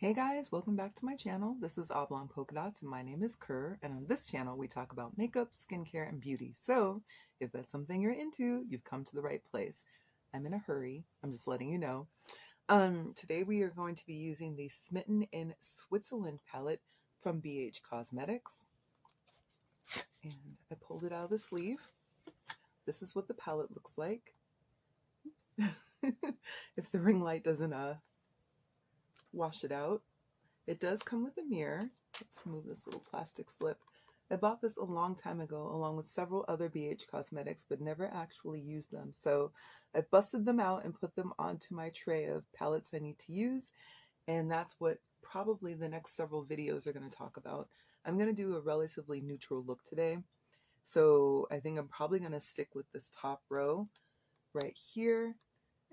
Hey guys, welcome back to my channel. This is Oblong Polka Dots and my name is Kerr, and on this channel we talk about makeup, skincare, and beauty. So if that's something you're into, you've come to the right place. I'm in a hurry, I'm just letting you know. Today we are going to be using the Smitten in Switzerland palette from BH Cosmetics. And I pulled it out of the sleeve. This is what the palette looks like. Oops. If the ring light doesn't wash it out. It does come with a mirror. Let's remove this little plastic slip. I bought this a long time ago along with several other BH Cosmetics, but never actually used them. So I busted them out and put them onto my tray of palettes I need to use. And that's what probably the next several videos are going to talk about. I'm going to do a relatively neutral look today. So I think I'm probably going to stick with this top row right here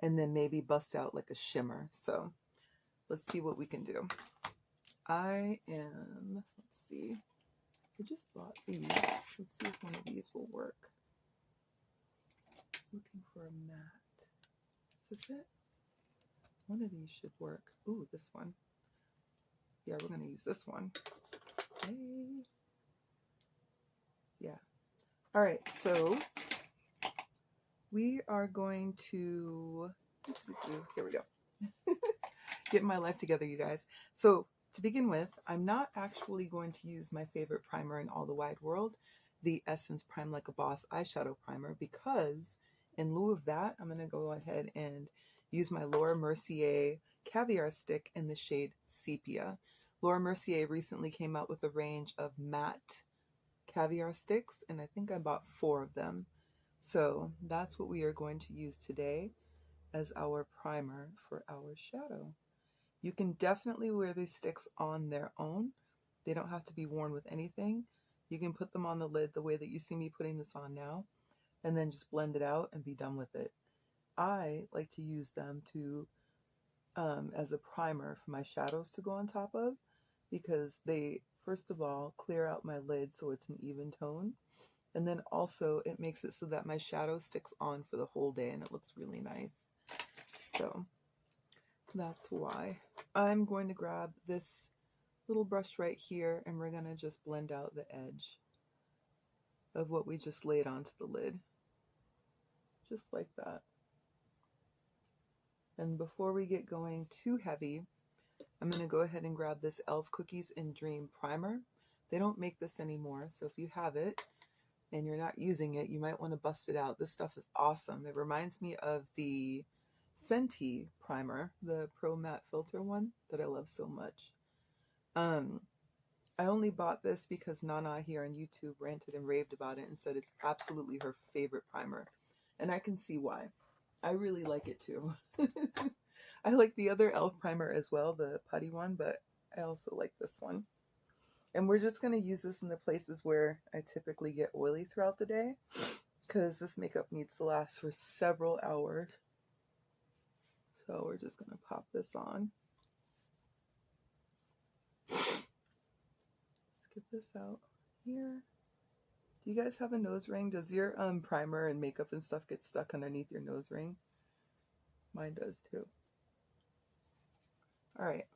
and then maybe bust out like a shimmer. So let's see what we can do. I am, let's see, I just bought these. Let's see if one of these will work. Looking for a matte. Is this it? One of these should work. Ooh, this one. Yeah, we're going to use this one. Hey. Yeah. All right, so we are going to, here we go. Get my life together, you guys. So to begin with, I'm not actually going to use my favorite primer in all the wide world, the Essence Prime Like a Boss eyeshadow primer, because in lieu of that, I'm going to go ahead and use my Laura Mercier Caviar Stick in the shade Sepia. Laura Mercier recently came out with a range of matte caviar sticks, and I think I bought 4 of them. So that's what we are going to use today as our primer for our shadow. You can definitely wear these sticks on their own. They don't have to be worn with anything. You can put them on the lid the way that you see me putting this on now, and then just blend it out and be done with it. I like to use them to as a primer for my shadows to go on top of, because they, first of all, clear out my lid so it's an even tone. And then also it makes it so that my shadow sticks on for the whole day and it looks really nice. So that's why I'm going to grab this little brush right here and we're going to just blend out the edge of what we just laid onto the lid. Just like that. And before we get going too heavy, I'm going to go ahead and grab this e.l.f. Cookies and Dream Primer. They don't make this anymore, so if you have it and you're not using it, you might want to bust it out. This stuff is awesome. It reminds me of the Fenty primer, the Pro Matte Filter one that I love so much. I only bought this because Nana here on YouTube ranted and raved about it and said it's absolutely her favorite primer. And I can see why. I really like it too. I like the other e.l.f. primer as well, the putty one, but I also like this one. And we're just going to use this in the places where I typically get oily throughout the day, because this makeup needs to last for several hours. So we're just going to pop this on. Let's get this out here. Do you guys have a nose ring? Does your primer and makeup and stuff get stuck underneath your nose ring? Mine does too. All right,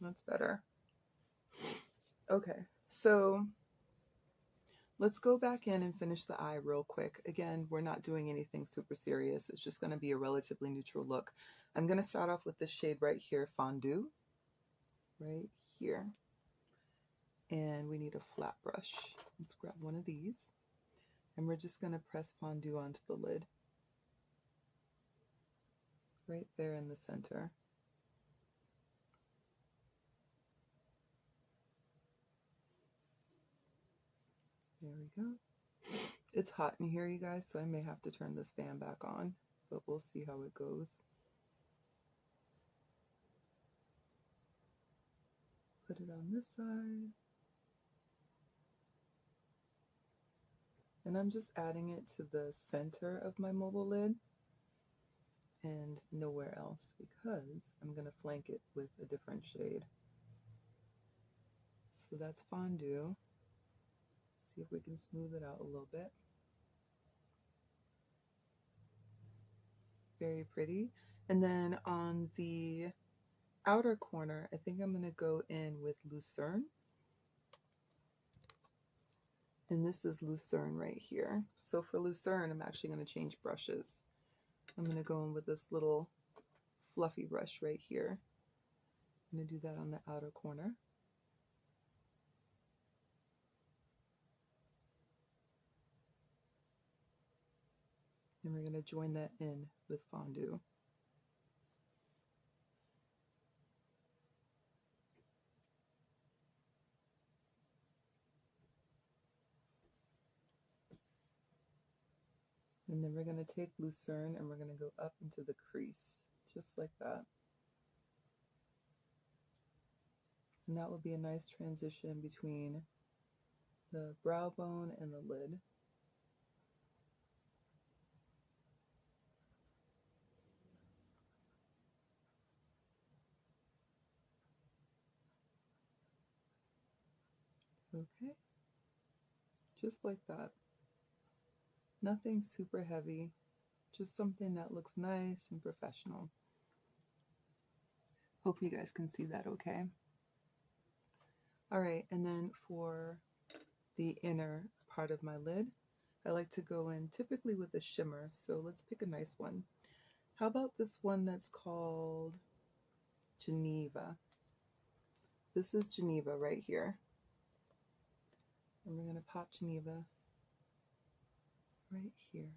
that's better. Okay, so let's go back in and finish the eye real quick. Again, we're not doing anything super serious. It's just going to be a relatively neutral look. I'm going to start off with this shade right here, Fondue, right here. And we need a flat brush. Let's grab one of these. And we're just going to press Fondue onto the lid. Right there in the center. There we go. It's hot in here, you guys, so I may have to turn this fan back on, but we'll see how it goes. Put it on this side. And I'm just adding it to the center of my mobile lid and nowhere else, because I'm going to flank it with a different shade. So that's Fondue. See if we can smooth it out a little bit. Very pretty. And then on the outer corner, I think I'm going to go in with Lucerne. And this is Lucerne right here. So for Lucerne, I'm actually going to change brushes. I'm going to go in with this little fluffy brush right here. I'm going to do that on the outer corner. And we're going to join that in with Fondue. And then we're going to take Lucerne and we're going to go up into the crease, just like that. And that will be a nice transition between the brow bone and the lid. Okay, just like that. Nothing super heavy, just something that looks nice and professional. Hope you guys can see that okay. All right, and then for the inner part of my lid, I like to go in typically with a shimmer, so let's pick a nice one. How about this one that's called Geneva? This is Geneva right here. And we're going to pop Geneva right here.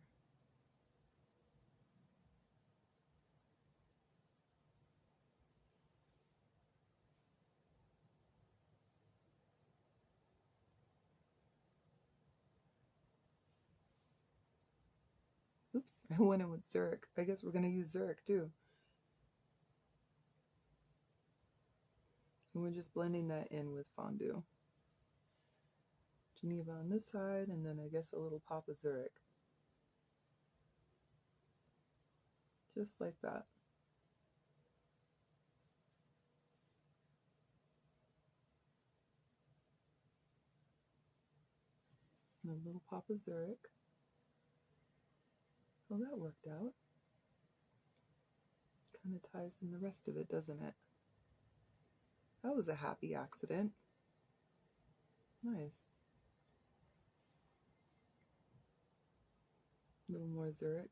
Oops, I went in with Zurich. I guess we're going to use Zurich too. And we're just blending that in with Fondue. Geneva on this side, and then I guess a little pop of Zurich. Just like that. And a little pop of Zurich. Well, that worked out. Kind of ties in the rest of it, doesn't it? That was a happy accident. Nice. A little more Zurich.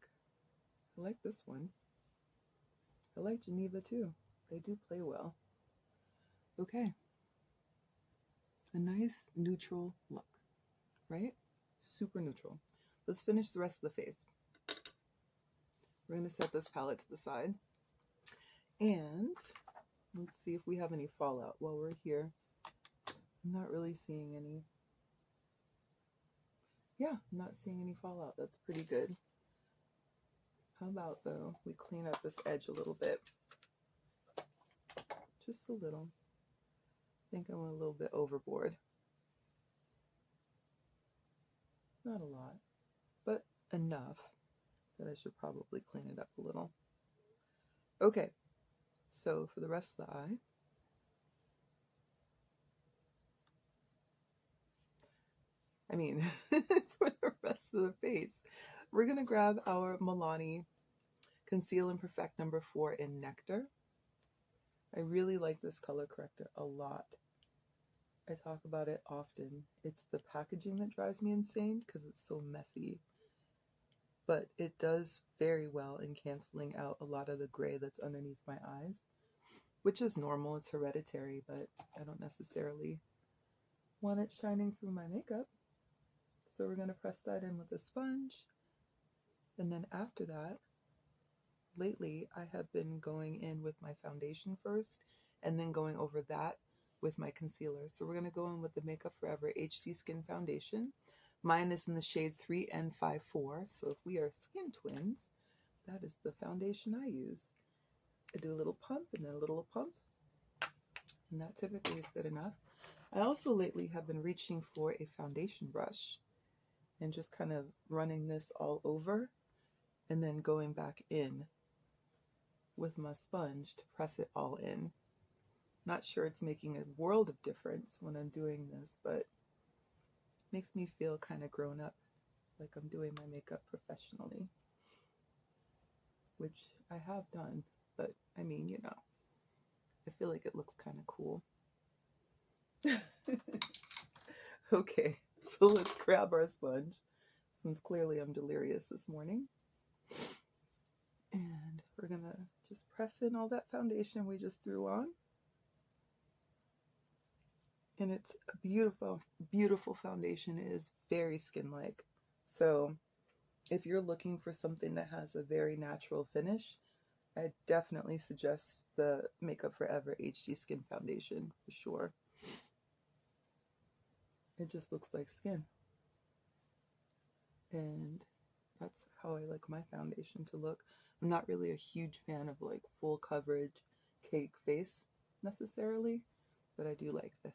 I like this one. I like Geneva too. They do play well. Okay. A nice neutral look, right? Super neutral. Let's finish the rest of the face. We're going to set this palette to the side. And let's see if we have any fallout while we're here. I'm not really seeing any. Yeah, I'm not seeing any fallout. That's pretty good. How about, though, we clean up this edge a little bit? Just a little. I think I went a little bit overboard. Not a lot, but enough that I should probably clean it up a little. Okay, so for the rest of the eye, for the rest of the face, we're going to grab our Milani Conceal and Perfect number 4 in Nectar. I really like this color corrector a lot. I talk about it often. It's the packaging that drives me insane because it's so messy. But it does very well in canceling out a lot of the gray that's underneath my eyes, which is normal. It's hereditary, but I don't necessarily want it shining through my makeup. So we're going to press that in with a sponge. And then after that, lately I have been going in with my foundation first and then going over that with my concealer. So we're going to go in with the Makeup Forever HD Skin Foundation. Mine is in the shade 3N54. So if we are skin twins, that is the foundation I use. I do a little pump and then a little pump. And that typically is good enough. I also lately have been reaching for a foundation brush and just kind of running this all over and then going back in with my sponge to press it all in. Not sure it's making a world of difference when I'm doing this, but makes me feel kind of grown up, like I'm doing my makeup professionally, which I have done, but I mean, you know, feel like it looks kind of cool. Okay, so let's grab our sponge, since clearly I'm delirious this morning. And we're gonna just press in all that foundation we just threw on. And it's a beautiful, beautiful foundation. It is very skin-like. So if you're looking for something that has a very natural finish, I definitely suggest the Makeup Forever HD Skin Foundation for sure. It just looks like skin. And that's how I like my foundation to look. I'm not really a huge fan of like full coverage cake face necessarily, but I do like this.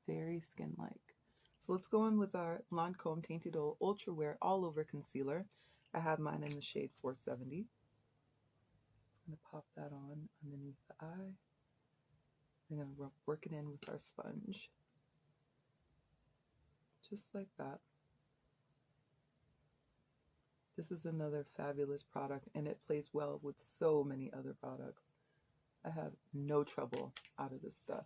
Very skin-like. So let's go in with our Lancome Tainted Ultra Wear All Over Concealer. I have mine in the shade 470. Just going to pop that on underneath the eye. I'm going to work it in with our sponge. Just like that. This is another fabulous product, and it plays well with so many other products. I have no trouble out of this stuff.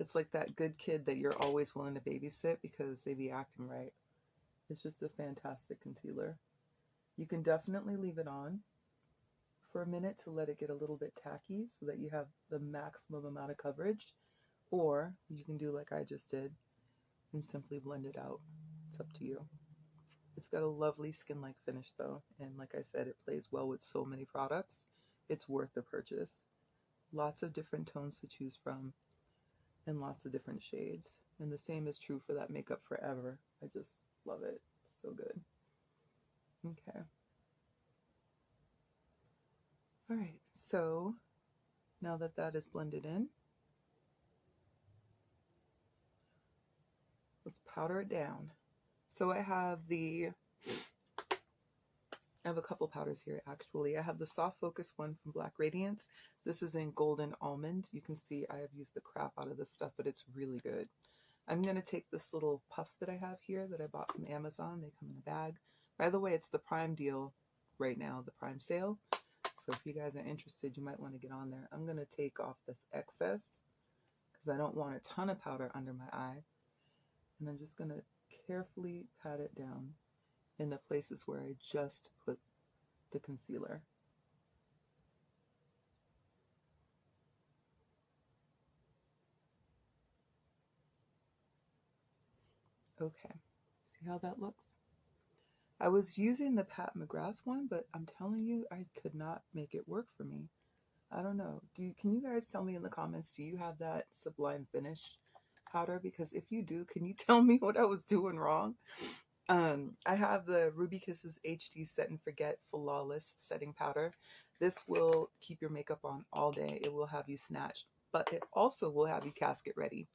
It's like that good kid that you're always willing to babysit because they be acting right. It's just a fantastic concealer. You can definitely leave it on for a minute to let it get a little bit tacky so that you have the maximum amount of coverage, or you can do like I just did and simply blend it out. It's up to you. It's got a lovely skin-like finish though, and like I said, it plays well with so many products. It's worth the purchase. Lots of different tones to choose from and lots of different shades. And the same is true for that Makeup Forever. I just love it. It's so good. Okay. All right, so now that that is blended in, let's powder it down. So I have a couple powders here actually. I have the Soft Focus one from Black Radiance. This is in Golden Almond. You can see I have used the crap out of this stuff, but it's really good. I'm going to take this little puff that I have here that I bought from Amazon. They come in a bag. By the way, it's the Prime deal right now, the Prime sale. So if you guys are interested, you might want to get on there. I'm going to take off this excess because I don't want a ton of powder under my eye. And I'm just going to carefully pat it down in the places where I just put the concealer. Okay, see how that looks? I was using the Pat McGrath one, but I'm telling you, I could not make it work for me. I don't know. Can you guys tell me in the comments, do you have that Sublime Finish powder? Because if you do, can you tell me what I was doing wrong? I have the Ruby Kisses HD Set and Forget Flawless Setting Powder. This will keep your makeup on all day. It will have you snatched, but it also will have you casket ready.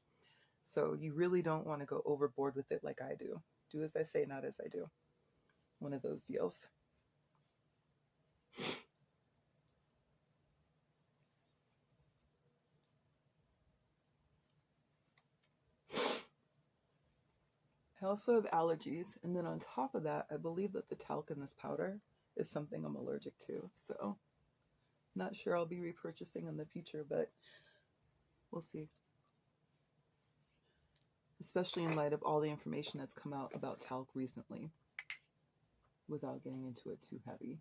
So you really don't want to go overboard with it like I do. Do as I say, not as I do. One of those deals. I also have allergies, and then on top of that, I believe that the talc in this powder is something I'm allergic to, so not sure I'll be repurchasing in the future, but we'll see. Especially in light of all the information that's come out about talc recently, without getting into it too heavy.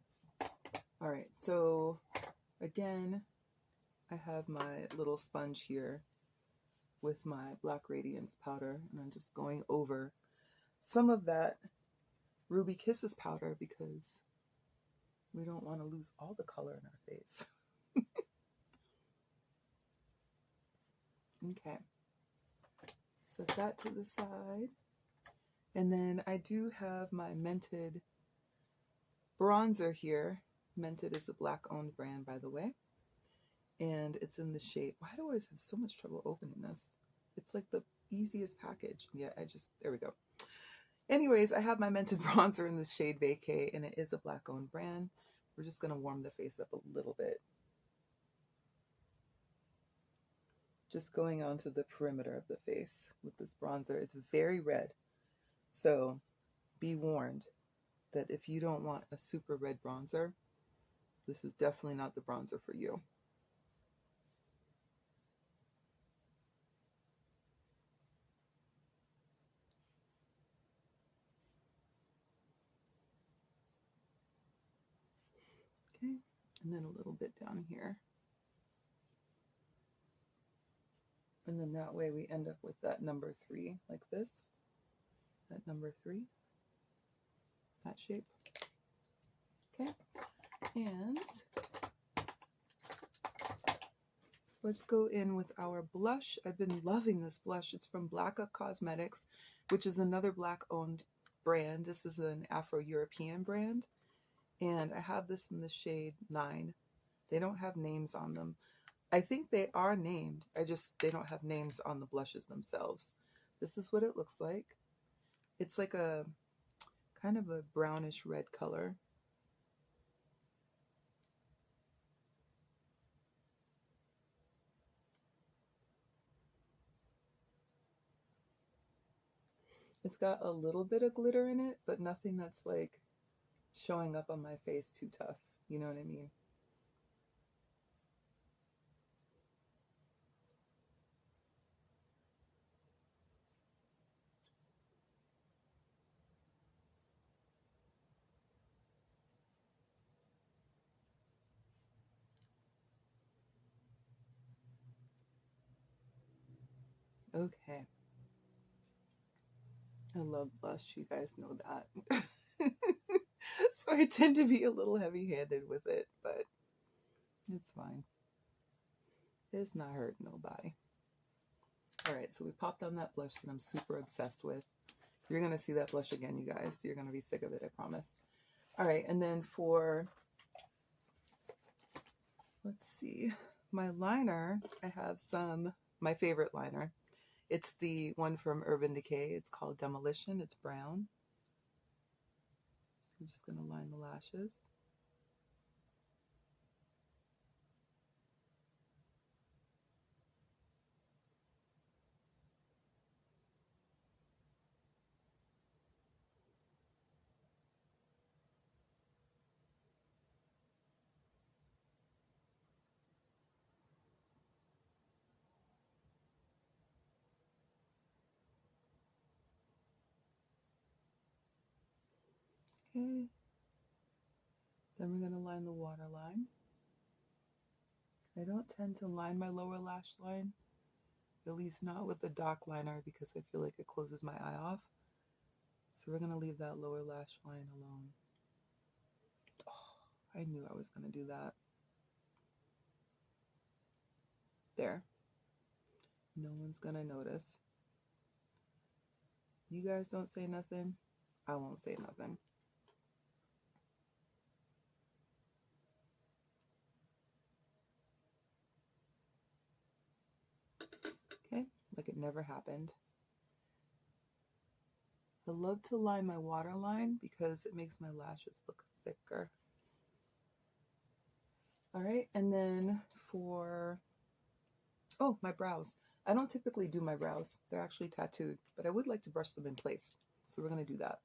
All right, so again, I have my little sponge here with my Black Radiance powder, and I'm just going over some of that Ruby Kisses powder because we don't want to lose all the color in our face. Okay, set that to the side. And then I do have my Mented bronzer here. Mented is a Black-owned brand, by the way. And it's in the shade. Why do I always have so much trouble opening this? It's like the easiest package. Yeah, there we go. Anyways, I have my Mented bronzer in the shade Vacay, and it is a Black-owned brand. We're just going to warm the face up a little bit. Just going onto the perimeter of the face with this bronzer. It's very red. So be warned that if you don't want a super red bronzer, this is definitely not the bronzer for you. Okay, and then a little bit down here. And then that way we end up with that number 3, like this. That number 3, that shape. Okay, and let's go in with our blush. I've been loving this blush. It's from BH Cosmetics, which is another Black-owned brand. This is an Afro-European brand, and I have this in the shade 9. They don't have names on them. I think they are named. They don't have names on the blushes themselves. This is what it looks like. It's like a kind of a brownish red color. It's got a little bit of glitter in it, but nothing that's like showing up on my face too tough. You know what I mean? Okay. I love blush. You guys know that. So I tend to be a little heavy-handed with it, but it's fine. It's not hurting nobody. All right, so we popped on that blush that I'm super obsessed with. You're going to see that blush again, you guys. You're going to be sick of it, I promise. All right, and then for, let's see, my liner, I have my favorite liner. It's the one from Urban Decay. It's called Demolition. It's brown. I'm just going to line the lashes. Okay. Then we're going to line the waterline. I don't tend to line my lower lash line, at least not with the dock liner, because I feel like it closes my eye off. So we're going to leave that lower lash line alone. Oh, I knew I was going to do that. There. No one's going to notice. You guys don't say nothing, I won't say nothing. Okay, like it never happened. I love to line my waterline because it makes my lashes look thicker. All right, and then for, oh, my brows. I don't typically do my brows. They're actually tattooed, but I would like to brush them in place. So we're going to do that.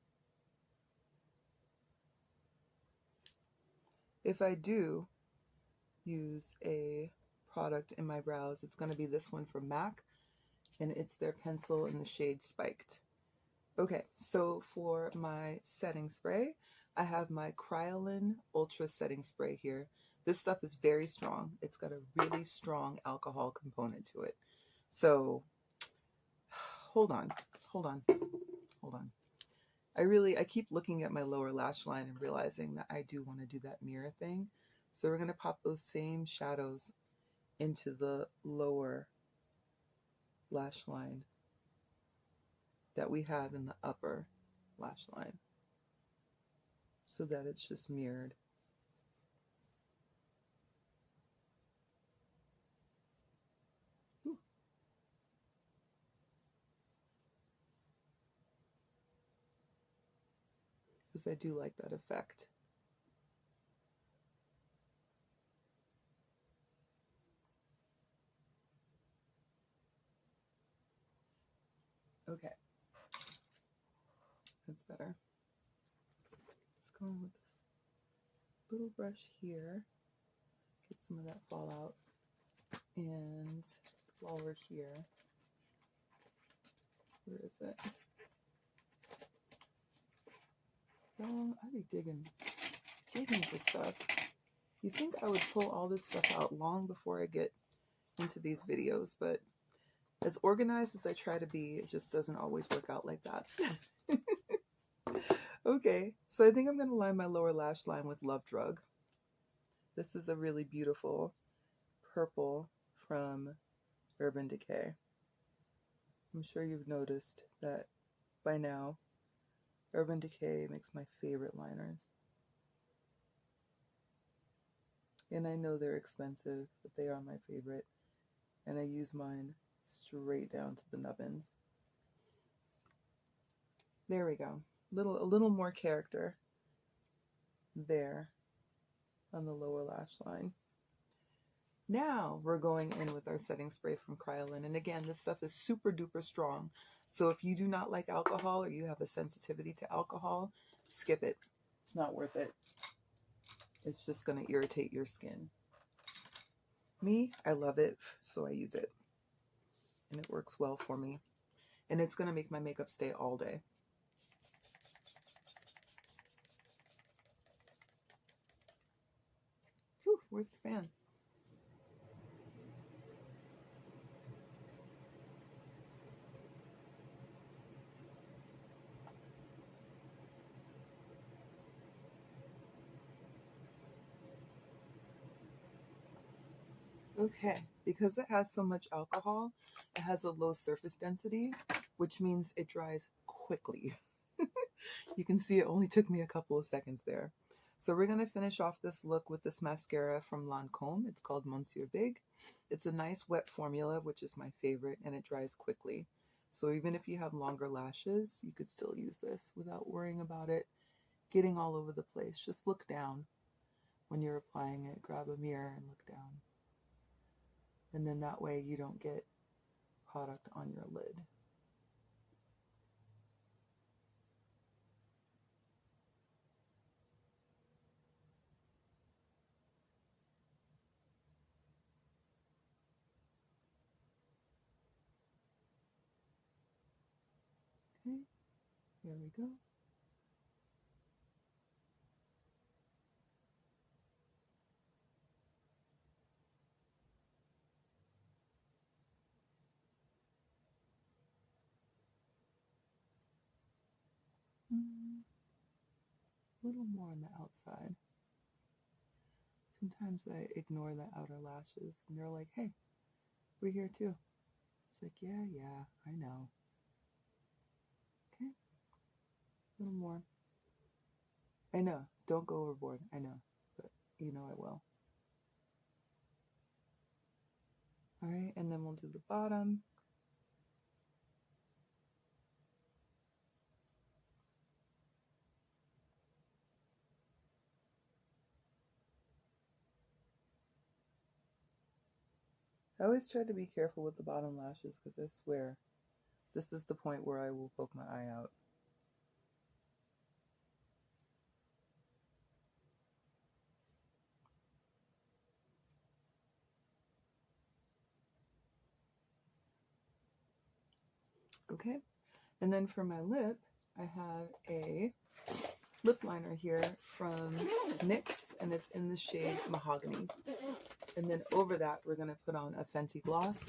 If I do use a product in my brows, it's going to be this one from MAC, and it's their pencil in the shade Spiked. Okay, so for my setting spray, I have my Kryolan Ultra Setting Spray here. This stuff is very strong. It's got a really strong alcohol component to it. So, hold on. I keep looking at my lower lash line and realizing that I do want to do that mirror thing. So we're going to pop those same shadows into the lower lash line that we have in the upper lash line, so that it's just mirrored. Because I do like that effect. Okay, that's better. Just going with this little brush here, get some of that fallout, and while we're here, where is it? Y'all, I be digging for stuff. You think I would pull all this stuff out long before I get into these videos, but as organized as I try to be, it just doesn't always work out like that. Okay, so I think I'm going to line my lower lash line with Love Drug. This is a really beautiful purple from Urban Decay. I'm sure you've noticed that by now. Urban Decay makes my favorite liners. And I know they're expensive, but they are my favorite. And I use mine straight down to the nubbins. There we go. A little more character there on the lower lash line. Now we're going in with our setting spray from Kryolan. And again, this stuff is super duper strong. So if you do not like alcohol or you have a sensitivity to alcohol, skip it. It's not worth it. It's just going to irritate your skin. Me, I love it, so I use it. And it works well for me. And it's going to make my makeup stay all day. Whew, where's the fan? Okay, because it has so much alcohol, it has a low surface density, which means it dries quickly. You can see it only took me a couple of seconds there. So we're going to finish off this look with this mascara from Lancome. It's called Monsieur Big. It's a nice wet formula, which is my favorite, and it dries quickly. So even if you have longer lashes, you could still use this without worrying about it getting all over the place. Just look down when you're applying it. Grab a mirror and look down. And then that way you don't get product on your lid. Okay, there we go. A little more on the outside. Sometimes I ignore the outer lashes and they're like, hey, we're here too. It's like, yeah, I know. Okay, a little more. I know, don't go overboard. I know, but you know I will. All right, and then we'll do the bottom. I always try to be careful with the bottom lashes because I swear this is the point where I will poke my eye out. Okay, and then for my lip, I have a lip liner here from NYX, and it's in the shade Mahogany. And then over that, we're going to put on a Fenty gloss.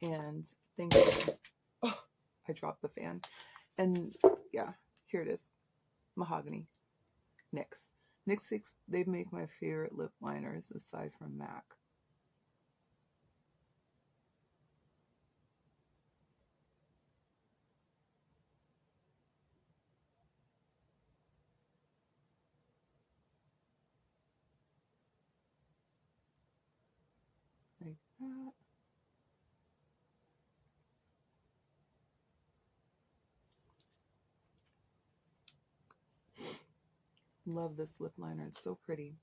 And thank you. Oh, I dropped the fan. And yeah, here it is. Mahogany. NYX. NYX, they make my favorite lip liners aside from MAC. Like that. Love this lip liner. It's so pretty.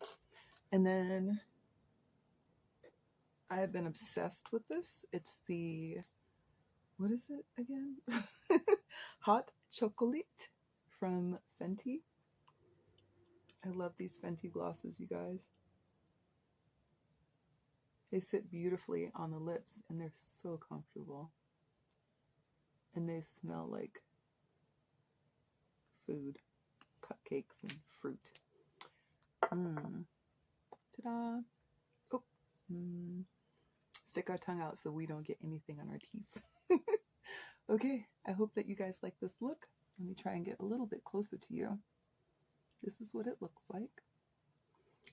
And then I have been obsessed with this. It's the, what is it again? Hot Chocolate from Fenty. I love these Fenty glosses, you guys. They sit beautifully on the lips and they're so comfortable. And they smell like food, cupcakes and fruit. To Ta-da! Oh, stick our tongue out so we don't get anything on our teeth. Okay, I hope that you guys like this look. Let me try and get a little bit closer to you. This is what it looks like.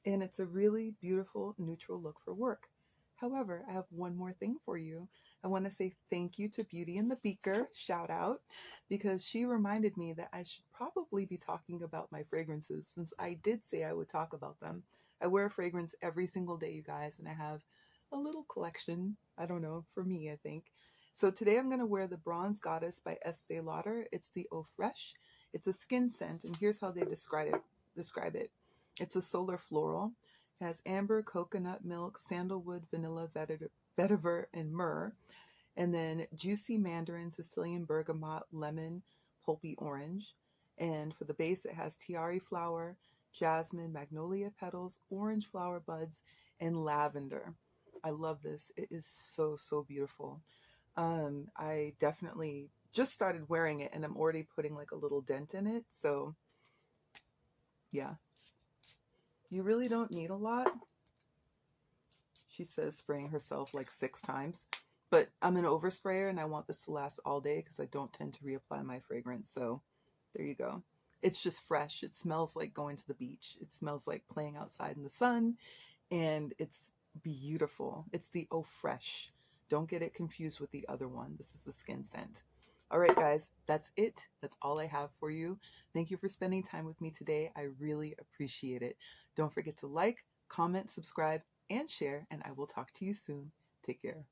And it's a really beautiful neutral look for work. However, I have one more thing for you. I want to say thank you to Beauty in the Beaker, shout out, because she reminded me that I should probably be talking about my fragrances since I did say I would talk about them. I wear a fragrance every single day, you guys, and I have a little collection, I don't know, for me, I think. So today I'm going to wear the Bronze Goddess by Estee Lauder. It's the Eau Fraiche. It's a skin scent, and here's how they describe it. It's a solar floral. It has amber, coconut milk, sandalwood, vanilla, vetiver, and myrrh. And then juicy mandarin, Sicilian bergamot, lemon, pulpy orange. And for the base, it has tiare flower, jasmine, magnolia petals, orange flower buds, and lavender. I love this. It is so, so beautiful. I definitely just started wearing it and I'm already putting like a little dent in it. So yeah, you really don't need a lot. She says spraying herself like 6 times, but I'm an oversprayer and I want this to last all day because I don't tend to reapply my fragrance. So there you go. It's just fresh. It smells like going to the beach. It smells like playing outside in the sun, and it's beautiful. It's the Eau Fraiche. Don't get it confused with the other one. This is the skin scent. All right, guys, that's it. That's all I have for you. Thank you for spending time with me today. I really appreciate it. Don't forget to like, comment, subscribe, and share, and I will talk to you soon. Take care.